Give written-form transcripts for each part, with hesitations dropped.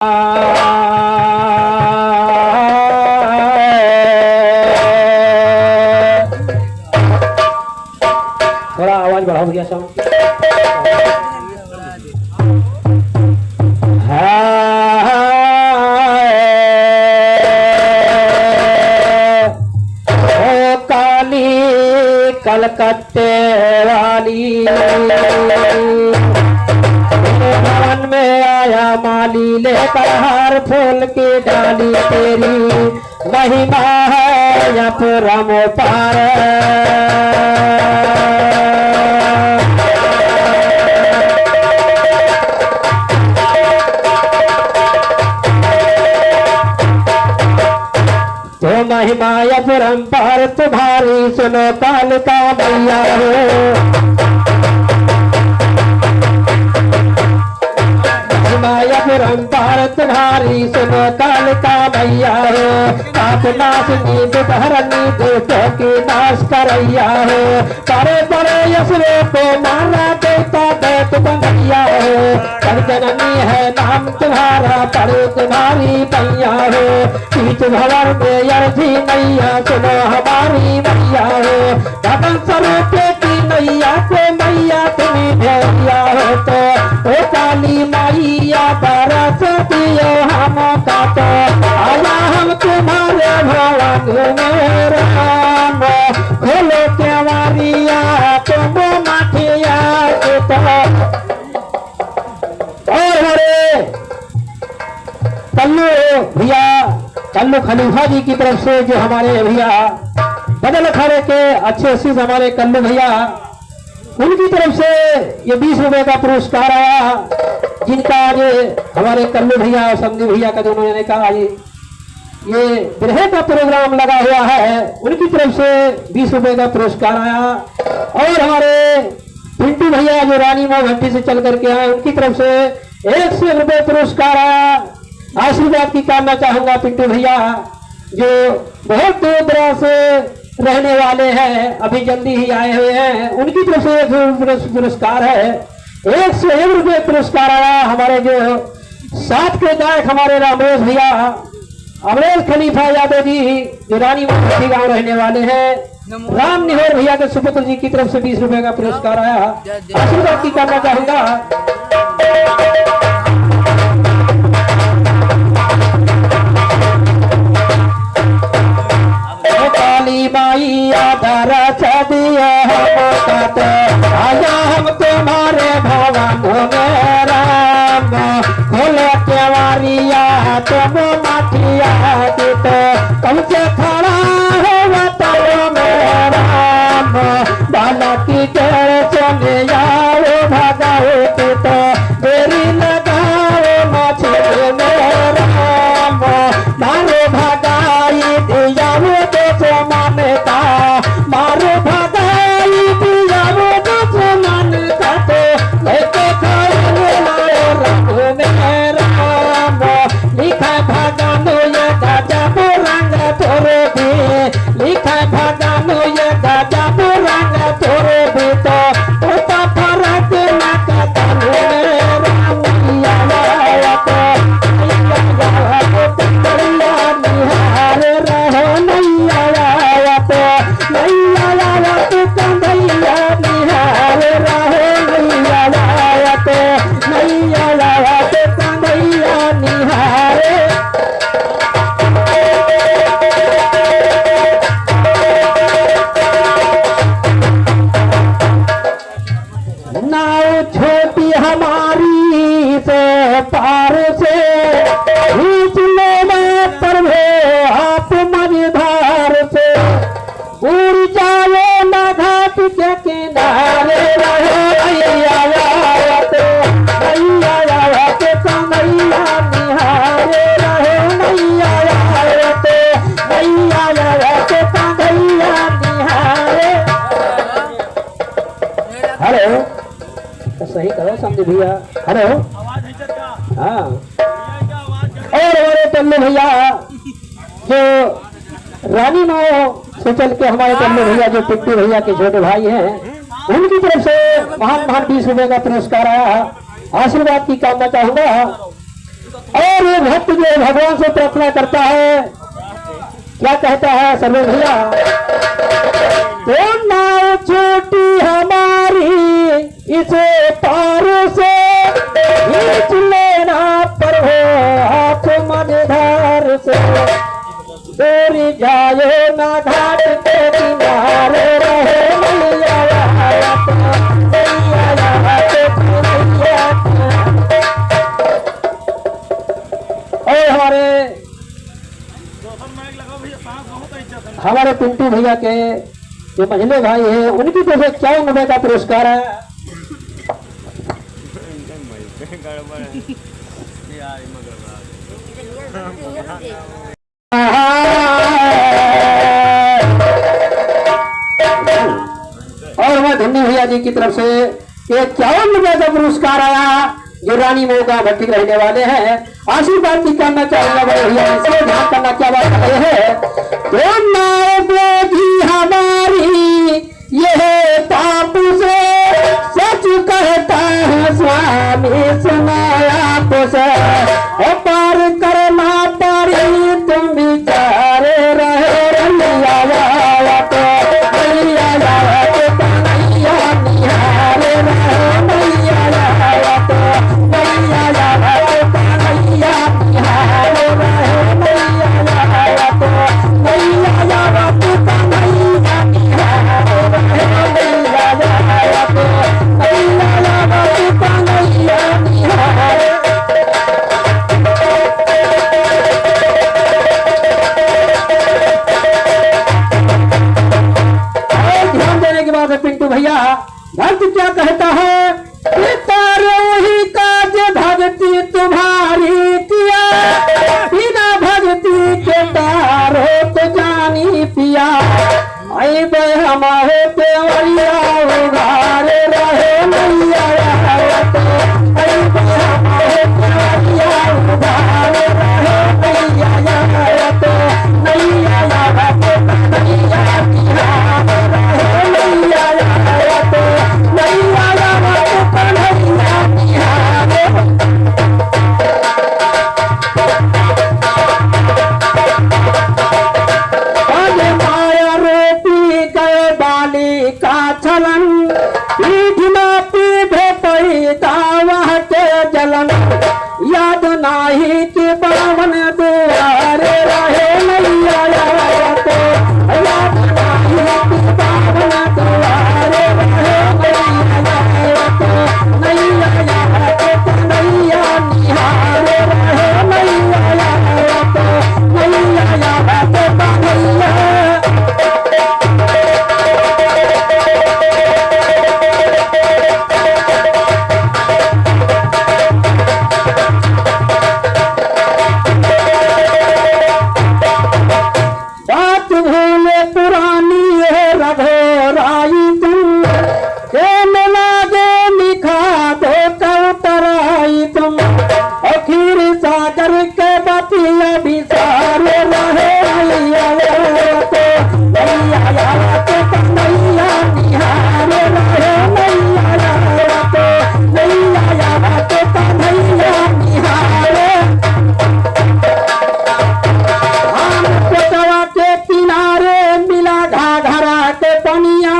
थोड़ा आवाज बढ़ाओ भैया साहब। काली कलकत्ते वाली भवन में आया माली लेकर हार फूल की डाली, तेरी महिमा है अपरम पार। तो महिमा अपरम पार तुम्हारी सुनो कालिका मैया हो। परंपार तुम्हारी सुनो कालिका मैया हो। पाप नाशनी दुपहरनी दुष्टों की नाश करैया हो। परे परे यसरे को मारा देता दैत बंधैया हो। पर जननी है नाम तुम्हारा पड़े तुम्हारी पैया हो। पीठ भवर में अर्जी मैया सुनो हमारी मैया हो। भगन स्वरूप की मैया को मैया तुम्हें भैया हो। तो ओ काली मैया बरस दियो हम का, तो आया हम तुम्हारे भवन में राम। खोलो केवरिया तुम माठिया तो। और हमारे कल्लू भैया, कल्लू खलीफा जी की तरफ से जो हमारे भैया बदल अखाड़े के अच्छे शीश हमारे कल्लू भैया, उनकी तरफ से ये 20 रुपए का पुरस्कार आया, जिनका आज हमारे कल्लू भैया और संदीप भैया का दोनों ने कहा ये बिरहे का प्रोग्राम लगा हुआ है, उनकी तरफ से 20 रुपए का पुरस्कार आया। और हमारे पिंटू भैया जो रानी माँ घंटी से चल करके आए, उनकी तरफ से 100 रुपए पुरस्कार आया। आशीर्वाद की कामना चाहूंगा पिंटू भैया जो बहुत दूर दराज से रहने वाले हैं, अभी जल्दी ही आए हुए हैं, उनकी तरफ से 100 पुरस्कार है। 101 रुपए पुरस्कार आया हमारे जो साथ के गायक हमारे रामरेश भैया, अमरेश खलीफा यादव जी जो रानी मंडी गांव रहने वाले हैं, राम निहोर भैया के सुपुत्र जी की तरफ से 20 रुपए का पुरस्कार आया। आशीर्वाद की करना चाहूंगा। काली माइया दरस दिया हम तो आया हम तुम्हारे भवन में राम। खोलो केवरिया तुम माठिया तो तुमसे खड़ा हो बताओ में राम। बाला की जड़ चले आओ भगाओ तो मेरी लगाओ मछली में राम। मारो भगाई दिया वो मानता, मारो भगाई दिया वो मानता तो लेके खाए रंग में राम। लिखा भगानो ये गजब रंग थोड़े भी, लिखा भगानो ये गजब रंग थोड़े भी तो फर्क न कतनु में राम। निहार रहो नैया नाव छोटी हमारी से पार से खींच लो मैं प्रभु आप मझधार से। उड़ जाओ ना घाट के किनारे रहो नैया तो नैया के कन्हैया निहारे रहो नैया तो नैया के कन्हैया निहारे। हेलो सही करो संदीप भैया। हेलो हाँ। और हमारे कल्लू भैया जो रानी माँ से चल के हमारे कल्लू भैया जो पिट्टू भैया के छोटे भाई हैं, उनकी तरफ से महान 20 रुपए का पुरस्कार आया। आशीर्वाद की कामना चाहूंगा। और भक्त जो भगवान से प्रार्थना करता है, क्या कहता है सर्वे भैया? तो नाव छोटी हमारी इसे पार से खींच लेना पर हो हाथ मझधार से, तोरी जाए ना घाट के किनारे रहे मैया और हमारे पिंटू भैया के जो मझले भाई हैं उनकी तरफ से 51 रुपए का पुरस्कार है। और वह धन्य भैया जी की तरफ से 51 रुपए का पुरस्कार आया, जो रानी मऊका भट्टी रहने वाले हैं। आशीर्वाद की करना चाहूंगा बड़े भैया, इसमें ध्यान करना क्या बात है? तो नावेगी हमारी यह पाप से सच कहता है स्वामी सुनाया तो से, पार करना पारी तुम बिचारे रहे रैया तो मैया तो कन्हैया निहारे रहे मैया तो मैया तो कन्हैया निहारे रहे मैया तो मैया तो कन्हैया निहारे रहे मैया तो मैया तो कन्हैया निहारे। पिंटू भैया भक्त क्या कहता है? वही काज भक्ति तुम्हारी किया, बिना भक्ति के तारो तो जानी पिया। आई बे हमारे देवरिया उधारे रहे मैया तो, आई बे हमारे देवरिया उधारे रहे मैया तो मैया तो कन्हैया निहारे रहे मैया तो मैया तो कन्हैया निहारे। माया रोटी गए बाली का छलन, पीठ में पीढ़े पैदा वह के जलन, याद नाही कि बावन दुआरे रहे मैया तो, याद नाही कि बावन दुआरे रहे मैया तो मैया तो कन्हैया निहारे रहे मैया तो मैया तो कन्हैया। बात भूले पुरानी है रघोराई तुम, प्रेम लागे लिखा दो कौतराई तुम, अखीर सागर के बतिया बिसारे रहे मैया तो मैया तो कन्हैया निहारे रहे मैया तो मैया तो कन्हैया निहारे। के किनारे मिला घाघरा के पनिया,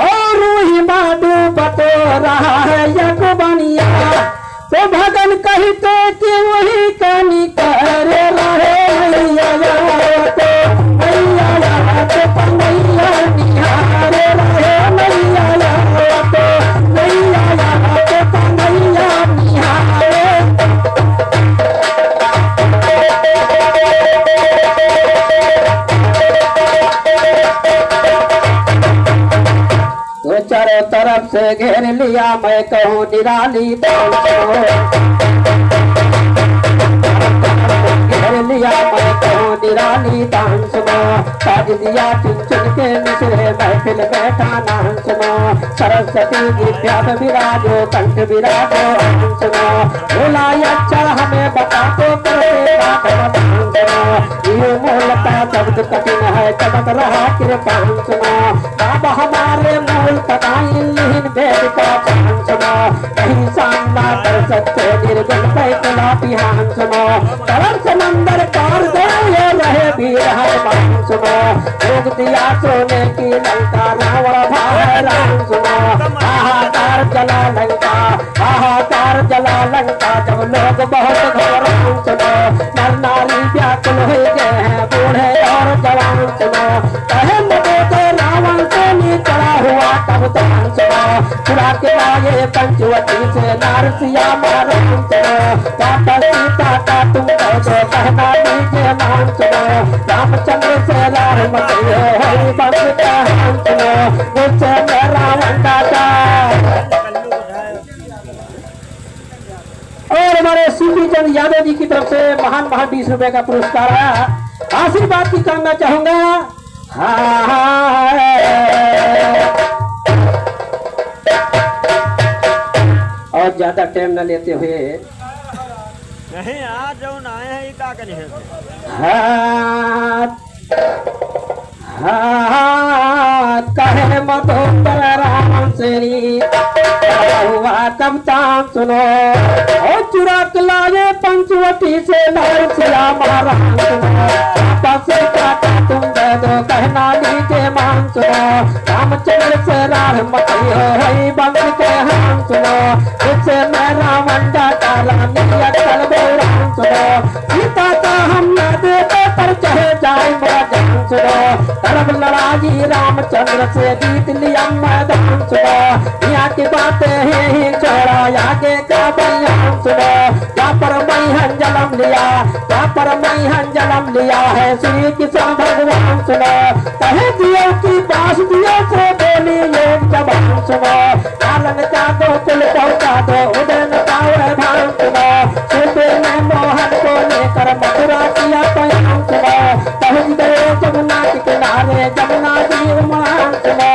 और रूही बाडू बतो रहा है यक बनिया, तो भगन कहते कि वही कनी करे रहे मैया तो मैया तो कन्हैया निहारे रहे मैया तो मैया तो कन्हैया निहारे। तो चारों तरफ से घेर लिया मैं कहूँ निराली घेर लिया मैं कहूँ निराली डांस साज दिया चुन चुन के मिसरे महफिल बैठा नांस सरस्वती विद्या विराजो कंठ विराजो हंस बोला अच्छा हमें बता तो मूलता शब्द कठिन है चमक रहा कृपांश बाबा हमारे मूल तकाइन वेद का कहीं सामना कर सकते निर्गुण चला बिहान सुनो, तरल समंदर पार गए रहे वीर हनुमान सुनो, रोक दिया सोने की लंका रावण भाई राम सुनो, हाहाकार जला लंका, हाहाकार जला लंका, जब लोग बहुत घबराए सुनो, नर नारी व्याकुल हो गए हैं बूढ़े और जवान सुनो, कहे मतो तो रावण से नी चढ़ा हुआ तब दान सुनो, चुरा के लाए पंचवटी से नारसिया मारो सुनो, वापस सीता का तुम कह दो कहना लीजिए मान सुनो, रामचंद्र से राम हरि वंश का हान सुनो, मुझसे मैं रावण दाता। और हमारे सीपी चंद यादव जी की तरफ से महान 20 रुपए का पुरस्कार आया, आशीर्वाद की कामना चाहूंगा। और ज्यादा टाइम न लेते हुए नहीं आज जो आए हैं का करें कहे मधुकर राम श्री हुआ कब चांद सुनो, और चुरा के लाए पंचवटी से लाल सिया महाराज सुनो, से काटा तुम दे दो कहना लीजिए मान सुनो, रामचंद्र से राह मती हो हरि वंश के हान सुनो, इससे मैं रावण डाटा रानी अकल राम सुनो, सीता का हम न देते पर चाहे जाए मेरा जान सुनो, तरफ लड़ाई रामचंद्र से जीत लिया मैदान सुनो, यहाँ की बातें ही छोड़ा आगे का बयान सुनो, यहाँ पर मैहन जन्म लिया, यहाँ पर मैहन जन्म लिया है श्री कृष्ण भगवान सुनो, कहे दियो की पास दियो से बोली एक जबान सुनो, कालन का दो कुल पहुंचा दो उदयन पावे भान सुनो, सुबे में मोहन को लेकर मथुरा किया बयान सुनो, पहुंच गए जमुना के किनारे जमुना जी उमान सुनो,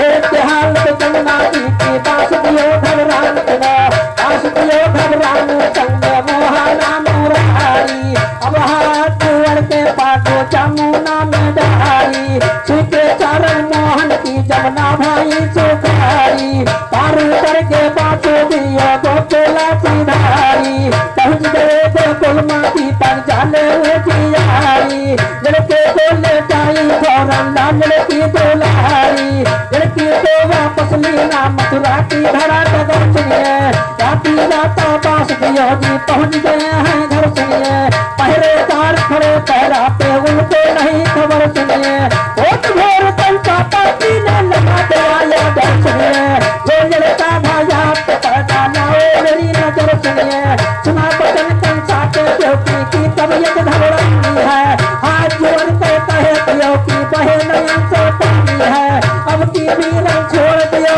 एक हाल में जमुना जी की पास दियो घबरान सुनो, पास दियो घबरान संग मोहना मुरारी, अब हाथ जोड़ के पाटो जमुना में डारी, छुके चरण मोहन की जमुना भाई सुखारी, पार करके बाचो दियो गोकुला सिधारी, पहुंच गए गोकुल माती पर जाने जियारी, लड़के को ले जाई फौरन लाल की दुलारी, लड़की को वापस लीना मथुरा की धरा कदम सुनिए, राती राता पास दियो जी पहुंच गए हैं घर सुनिए, पहरेदार खड़े पहरा पे उनको नहीं खबर सुनिए, बहुत घोर तंका पाती ने लगा दिया डर सुनिए, जो लड़का भाया पे पैदा ना हो मेरी नजर सुनिए, सुना बचन कंसा के देवकी की तबीयत घबराई है, हाथ जोड़ के कहे दियो की बहे नयन से पानी है, अब की भी रंग छोड़ दियो,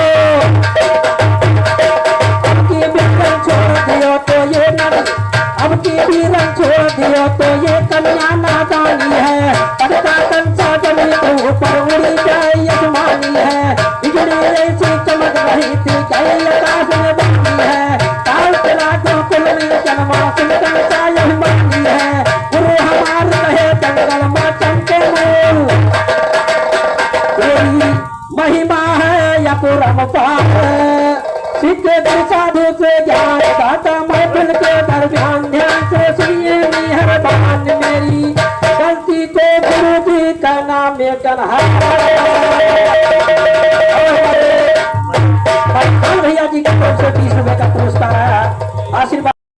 अब की भी रंग छोड़ दियो तो ये न, अब की भी रंग छोड़ दियो तो ये कन्या नादानी है, पड़ता कंसा जमीन के ऊपर उड़ी जाए यजमानी है, बिजली ऐसी चमक रही थी कई आकाश में बनी है, काल चला गोकुल में जन्मा सुन कंसा यजमानी है, गुरु हमार रहे जंगल में चमके मोल, तेरी महिमा है या पुरम पाप, सिद्ध साधु से ज्ञान दाता महफिल के दरमियान ध्यान से सुनिए मेहरबान मेरी गलती को गुरु जी का नाम भैया जी की तरफ से 20 रुपए का पुरस्कार आया, आशीर्वाद